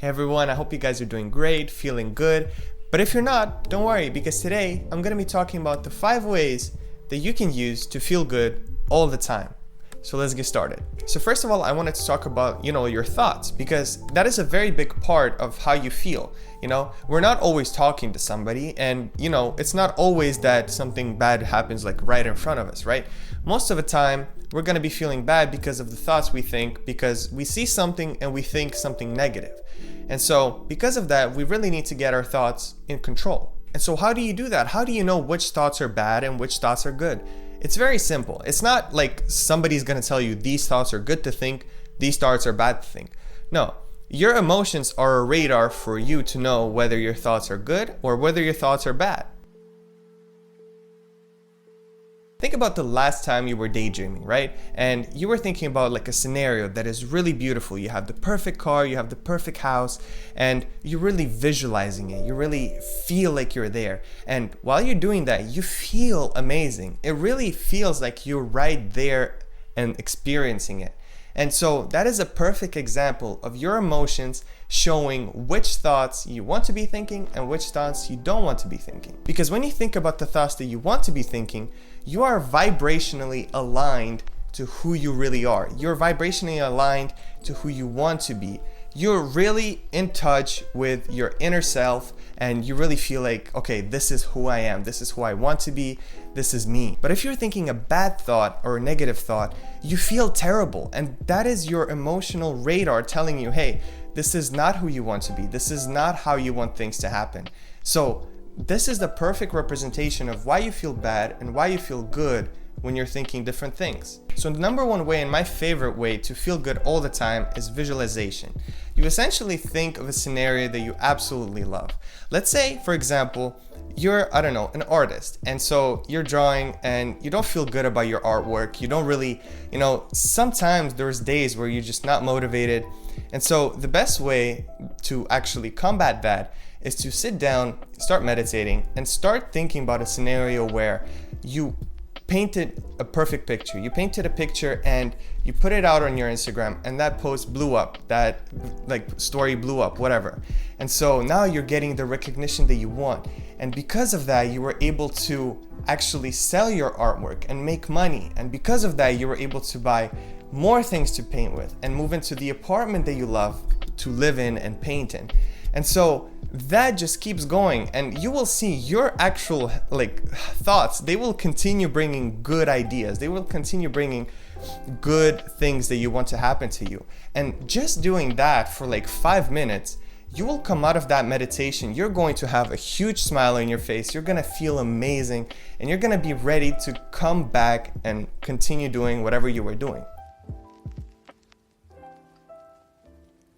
Hey everyone, I hope you guys are doing great, feeling good. But if you're not, don't worry, because today I'm going to be talking about the 5 ways that you can use to feel good all the time. So let's get started. So first of all, I wanted to talk about, your thoughts, because that is a very big part of how you feel. We're not always talking to somebody, and it's not always that something bad happens like right in front of us, right? Most of the time, we're going to be feeling bad because of the thoughts we think, because we see something and we think something negative. And so because of that, we really need to get our thoughts in control. And so how do you do that? How do you know which thoughts are bad and which thoughts are good? It's very simple. It's not like somebody's going to tell you these thoughts are good to think, these thoughts are bad to think. No, your emotions are a radar for you to know whether your thoughts are good or whether your thoughts are bad. Think about the last time you were daydreaming, right? And you were thinking about like a scenario that is really beautiful. You have the perfect car, you have the perfect house, and you're really visualizing it. You really feel like you're there. And while you're doing that, you feel amazing. It really feels like you're right there and experiencing it. And so that is a perfect example of your emotions showing which thoughts you want to be thinking and which thoughts you don't want to be thinking. Because when you think about the thoughts that you want to be thinking, you are vibrationally aligned to who you really are. You're vibrationally aligned to who you want to be. You're really in touch with your inner self, and you really feel like, okay, this is who I am. This is who I want to be. This is me. But if you're thinking a bad thought or a negative thought, you feel terrible. And that is your emotional radar telling you, hey, this is not who you want to be. This is not how you want things to happen. So this is the perfect representation of why you feel bad and why you feel good when you're thinking different things. So the number one way, and my favorite way to feel good all the time, is visualization. You essentially think of a scenario that you absolutely love. Let's say, for example, you're, an artist, and so you're drawing and you don't feel good about your artwork. You don't really, sometimes there's days where you're just not motivated. And so the best way to actually combat that is to sit down, start meditating, and start thinking about a scenario where you painted a perfect picture. You painted a picture and you put it out on your Instagram, and that post blew up, that story blew up, whatever. And so now you're getting the recognition that you want. And because of that, you were able to actually sell your artwork and make money. And because of that, you were able to buy more things to paint with and move into the apartment that you love to live in and paint in. And so that just keeps going, and you will see your actual thoughts. They will continue bringing good ideas. They will continue bringing good things that you want to happen to you. And just doing that for 5 minutes, you will come out of that meditation. You're going to have a huge smile on your face. You're going to feel amazing, and you're going to be ready to come back and continue doing whatever you were doing.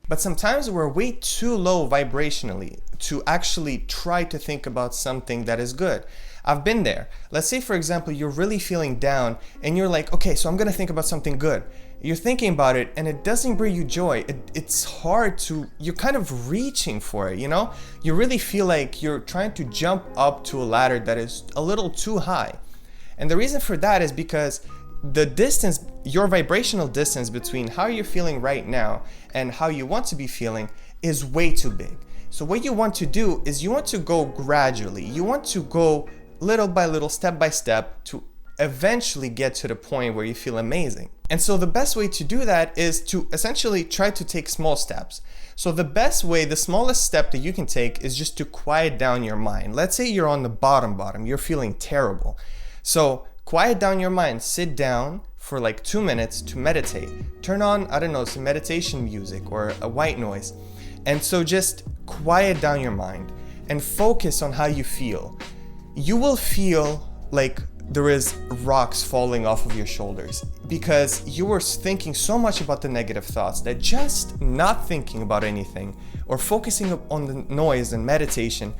But sometimes we're way too low vibrationally to actually try to think about something that is good. I've been there. Let's say, for example, you're really feeling down and you're like, okay, so I'm gonna think about something good. You're thinking about it and it doesn't bring you joy. It's hard to, you're kind of reaching for it, You really feel like you're trying to jump up to a ladder that is a little too high. And the reason for that is because the distance, your vibrational distance between how you're feeling right now and how you want to be feeling is way too big. So what you want to do is you want to go gradually. You want to go little by little, step by step, to eventually get to the point where you feel amazing. And so the best way to do that is to essentially try to take small steps. So the best way, the smallest step that you can take is just to quiet down your mind. Let's say you're on the bottom, you're feeling terrible. So quiet down your mind, sit down for 2 minutes to meditate. Turn on, some meditation music or a white noise. And so just quiet down your mind and focus on how you feel. You will feel like there is rocks falling off of your shoulders because you were thinking so much about the negative thoughts that just not thinking about anything or focusing on the noise and meditation,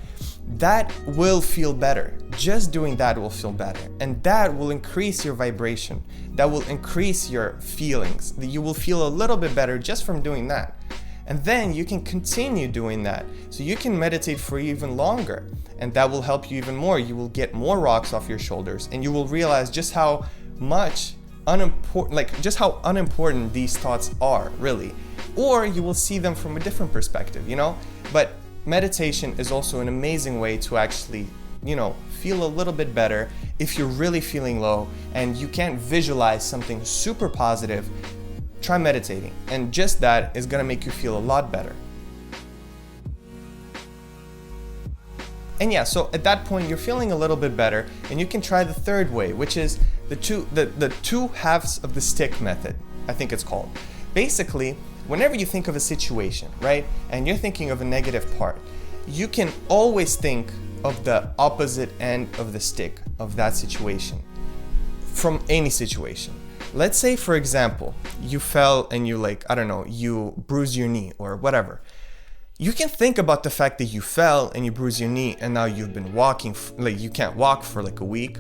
that will feel better. Just doing that will feel better, and that will increase your vibration. That will increase your feelings. You will feel a little bit better just from doing that. And then you can continue doing that. So you can meditate for even longer, and that will help you even more. You will get more rocks off your shoulders, and you will realize just how unimportant these thoughts are, really. or you will see them from a different perspective, you know? But meditation is also an amazing way to actually, you know, feel a little bit better if you're really feeling low and you can't visualize something super positive. Try meditating, and just that is gonna make you feel a lot better. And yeah, so at that point you're feeling a little bit better, and you can try the third way, which is the two halves of the stick method, I think it's called. Basically, whenever you think of a situation, right, and you're thinking of a negative part, you can always think of the opposite end of the stick of that situation from any situation. Let's say, for example, you fell and you you bruised your knee or whatever. You can think about the fact that you fell and you bruised your knee and now you've been walking, you can't walk for like a week.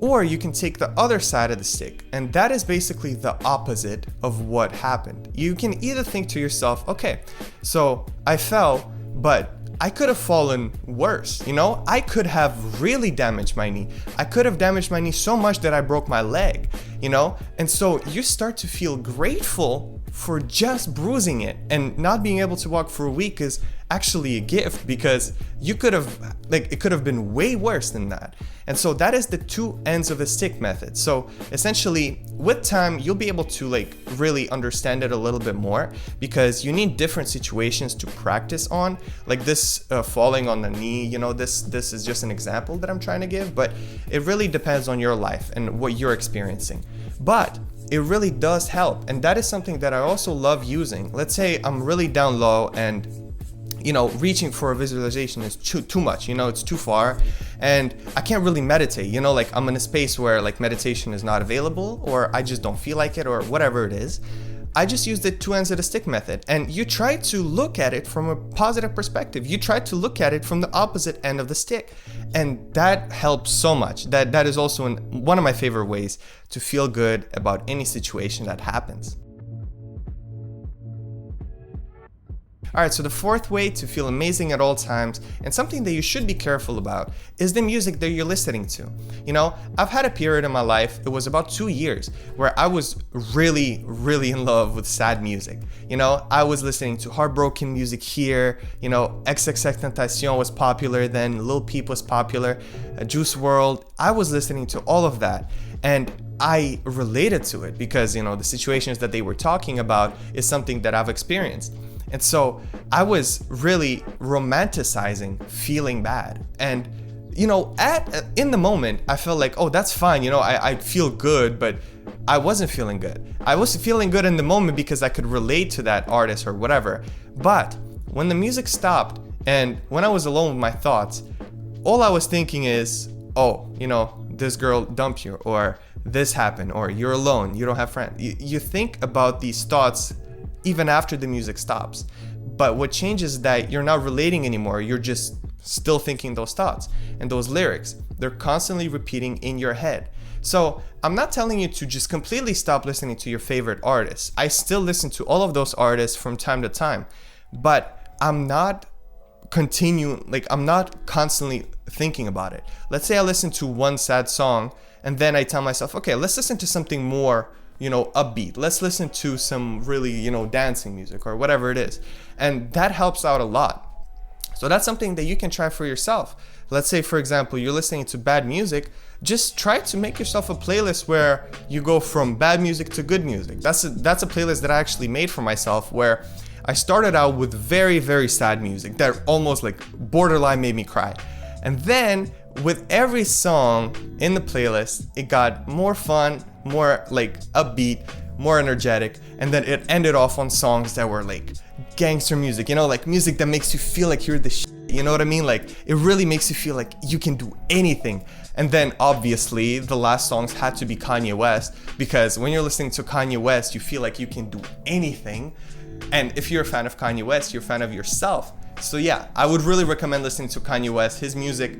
Or you can take the other side of the stick, and that is basically the opposite of what happened. You can either think to yourself, okay, so I fell, but I could have fallen worse, you know? I could have really damaged my knee. I could have damaged my knee so much that I broke my leg, you know? And so you start to feel grateful for just bruising it, and not being able to walk for a week is actually a gift, because you could have, it could have been way worse than that. And so that is the two ends of a stick method. So essentially, with time, you'll be able to really understand it a little bit more, because you need different situations to practice on. Like this falling on the knee, you know, this is just an example that I'm trying to give, but it really depends on your life and what you're experiencing. But it really does help, and that is something that I also love using. Let's say I'm really down low and, you know, reaching for a visualization is too much, you know, it's too far, and I can't really meditate, you know, I'm in a space where meditation is not available, or I just don't feel like it, or whatever it is. I just use the two ends of the stick method, and you try to look at it from a positive perspective. You try to look at it from the opposite end of the stick, and that helps so much. That is also one of my favorite ways to feel good about any situation that happens. Alright, so the fourth way to feel amazing at all times, and something that you should be careful about, is the music that you're listening to. You know, I've had a period in my life, it was about 2 years, where I was really, really in love with sad music. You know, I was listening to heartbroken music here, you know, XXXTentacion was popular then, Lil Peep was popular, Juice WRLD, I was listening to all of that. And I related to it because, you know, the situations that they were talking about is something that I've experienced. And so I was really romanticizing feeling bad. And, you know, in the moment, I felt like, oh, that's fine. You know, I feel good, but I wasn't feeling good. I was feeling good in the moment because I could relate to that artist or whatever. But when the music stopped and when I was alone with my thoughts, all I was thinking is, oh, you know, this girl dumped you, or this happened, or you're alone, you don't have friends. You think about these thoughts even after the music stops. But what changes is that you're not relating anymore, you're just still thinking those thoughts. And those lyrics, they're constantly repeating in your head. So I'm not telling you to just completely stop listening to your favorite artists. I still listen to all of those artists from time to time, but I'm not I'm not constantly thinking about it. Let's say I listen to one sad song and then I tell myself, okay, let's listen to something more, you know, upbeat. Let's listen to some really, you know, dancing music or whatever it is. And that helps out a lot. So that's something that you can try for yourself. Let's say, for example, you're listening to bad music. Just try to make yourself a playlist where you go from bad music to good music. That's a playlist that I actually made for myself, where I started out with very, very sad music that almost borderline made me cry. And then with every song in the playlist, it got more fun, more upbeat, more energetic, and then it ended off on songs that were gangster music, you know, music that makes you feel like you're the shit, you know what I mean? It really makes you feel like you can do anything. And then obviously the last songs had to be Kanye West, because when you're listening to Kanye West, you feel like you can do anything. And if you're a fan of Kanye West, you're a fan of yourself. So yeah, I would really recommend listening to Kanye West. His music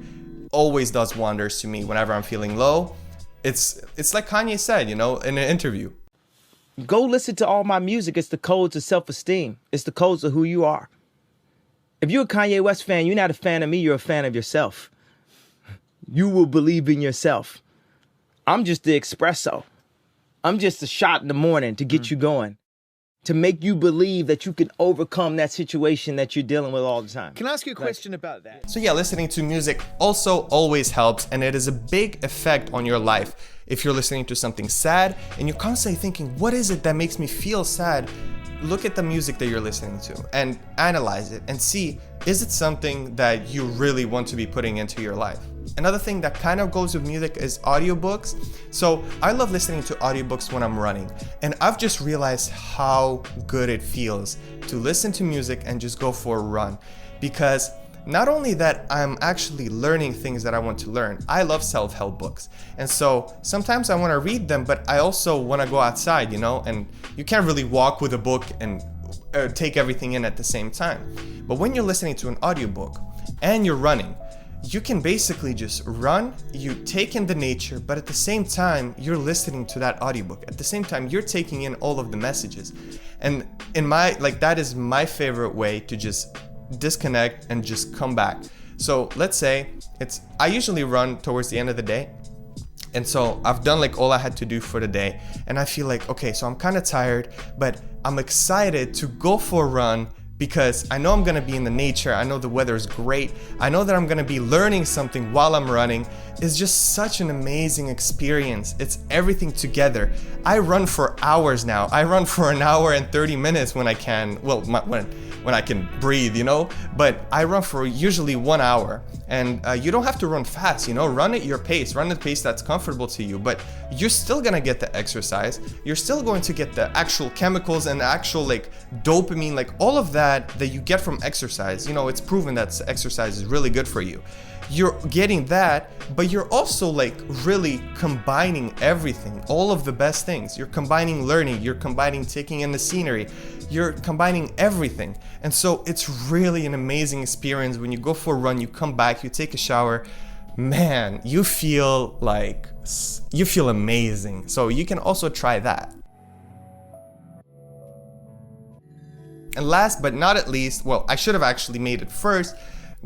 always does wonders to me whenever I'm feeling low. It's like Kanye said, you know, in an interview. Go listen to all my music. It's the codes of self-esteem. It's the codes of who you are. If you're a Kanye West fan, you're not a fan of me, you're a fan of yourself. You will believe in yourself. I'm just the espresso. I'm just a shot in the morning to get you going. to make you believe that you can overcome that situation that you're dealing with all the time. Can I ask you a question about that? So yeah, listening to music also always helps, and it is a big effect on your life. If you're listening to something sad and you're constantly thinking, what is it that makes me feel sad? Look at the music that you're listening to and analyze it and see, is it something that you really want to be putting into your life? Another thing that kind of goes with music is audiobooks. So I love listening to audiobooks when I'm running, and I've just realized how good it feels to listen to music and just go for a run, because not only that I'm actually learning things that I want to learn. I love self-help books, and so sometimes I want to read them, but I also want to go outside, and you can't really walk with a book and take everything in at the same time. But when you're listening to an audiobook and you're running, you can basically just run, you take in the nature, but at the same time, you're listening to that audiobook. At the same time, you're taking in all of the messages. And that is my favorite way to just disconnect and just come back. So let's say I usually run towards the end of the day. And so I've done all I had to do for the day. And I feel like, okay, so I'm kind of tired, but I'm excited to go for a run, because I know I'm gonna be in the nature. I know the weather is great. I know that I'm gonna be learning something while I'm running. It's just such an amazing experience. It's everything together. I run for hours now. I run for an hour and 30 minutes when I can. Well, when I can breathe, But I run for usually 1 hour. And you don't have to run fast, Run at your pace. Run at a pace that's comfortable to you. But you're still gonna get the exercise. You're still going to get the actual chemicals and the actual dopamine, all of that you get from exercise. It's proven that exercise is really good for you. You're getting that, but you're also really combining everything, all of the best things. You're combining learning, you're combining taking in the scenery, you're combining everything. And so it's really an amazing experience. When you go for a run, you come back, you take a shower, man, you feel amazing. So you can also try that. And last but not at least, well, I should have actually made it first,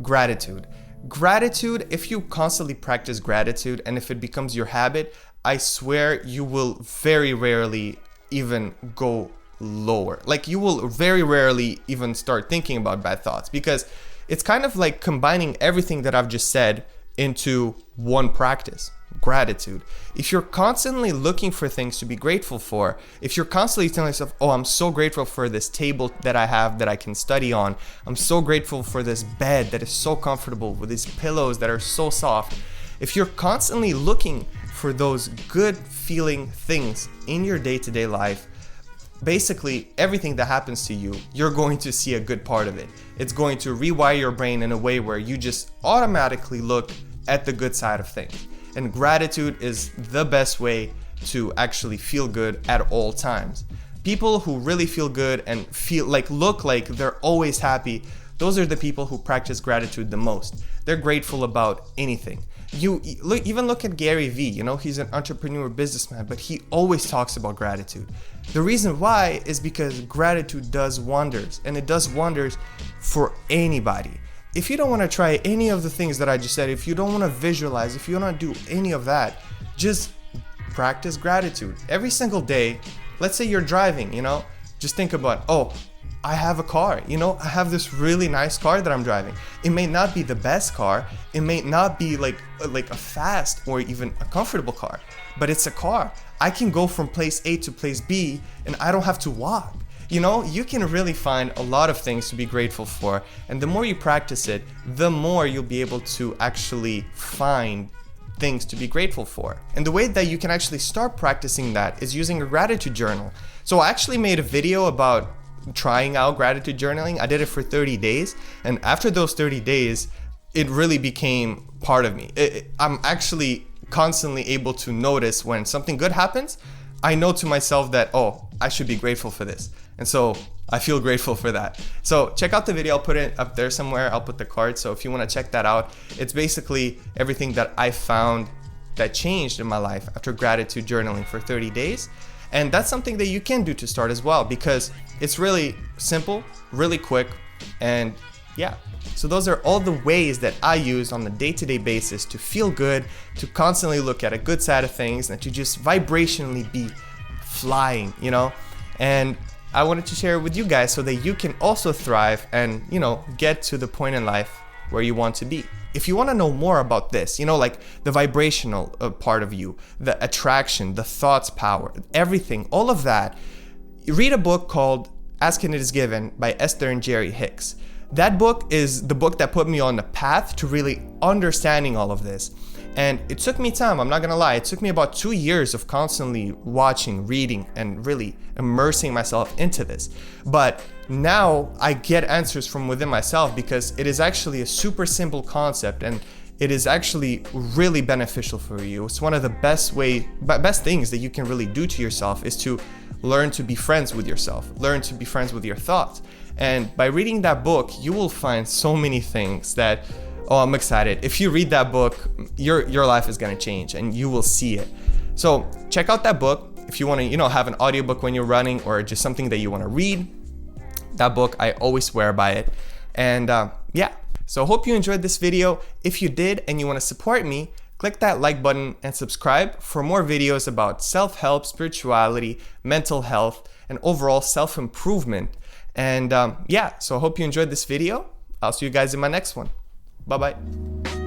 gratitude. Gratitude, if you constantly practice gratitude and if it becomes your habit, I swear you will very rarely even go lower. You will very rarely even start thinking about bad thoughts, because it's kind of like combining everything that I've just said into one practice. Gratitude. If you're constantly looking for things to be grateful for, if you're constantly telling yourself, oh, I'm so grateful for this table that I have that I can study on, I'm so grateful for this bed that is so comfortable, with these pillows that are so soft. If you're constantly looking for those good feeling things in your day-to-day life, basically everything that happens to you, you're going to see a good part of it. It's going to rewire your brain in a way where you just automatically look at the good side of things. And gratitude is the best way to actually feel good at all times. People who really feel good and look like they're always happy, those are the people who practice gratitude the most. They're grateful about anything. Even look at Gary Vee, he's an entrepreneur, businessman, but he always talks about gratitude. The reason why is because gratitude does wonders, and it does wonders for anybody. If you don't want to try any of the things that I just said, if you don't want to visualize, if you don't want to do any of that, just practice gratitude every single day. Let's say you're driving, just think about, oh, I have a car, I have this really nice car that I'm driving. It may not be the best car. It may not be like a fast or even a comfortable car, but it's a car. I can go from place A to place B and I don't have to walk. You can really find a lot of things to be grateful for, and the more you practice it, the more you'll be able to actually find things to be grateful for. And the way that you can actually start practicing that is using a gratitude journal. So I actually made a video about trying out gratitude journaling. I did it for 30 days, and after those 30 days, it really became part of me. I'm actually constantly able to notice when something good happens. I know to myself that, oh, I should be grateful for this. And so I feel grateful for that. So check out the video. I'll put it up there somewhere. I'll put the card. So if you want to check that out, it's basically everything that I found that changed in my life after gratitude journaling for 30 days. And that's something that you can do to start as well, because it's really simple, really quick, and yeah. So those are all the ways that I use on a day-to-day basis to feel good, to constantly look at a good side of things, and to just vibrationally be flying, And I wanted to share it with you guys so that you can also thrive and, get to the point in life where you want to be. If you want to know more about this, like the vibrational part of you, the attraction, the thoughts power, everything, all of that, read a book called Ask and It Is Given by Esther and Jerry Hicks. That book is the book that put me on the path to really understanding all of this. And it took me time, I'm not gonna lie, it took me about 2 years of constantly watching, reading, and really immersing myself into this. But now I get answers from within myself because it is actually a super simple concept and it is actually really beneficial for you. It's one of the best things that you can really do to yourself is to learn to be friends with yourself, learn to be friends with your thoughts. And by reading that book, you will find so many things that, I'm excited. If you read that book, your life is gonna change and you will see it. So check out that book. If you wanna, have an audiobook when you're running or just something that you wanna read, that book, I always swear by it. And so hope you enjoyed this video. If you did and you wanna support me, click that like button and subscribe for more videos about self-help, spirituality, mental health, and overall self-improvement. And so I hope you enjoyed this video. I'll see you guys in my next one. Bye-bye.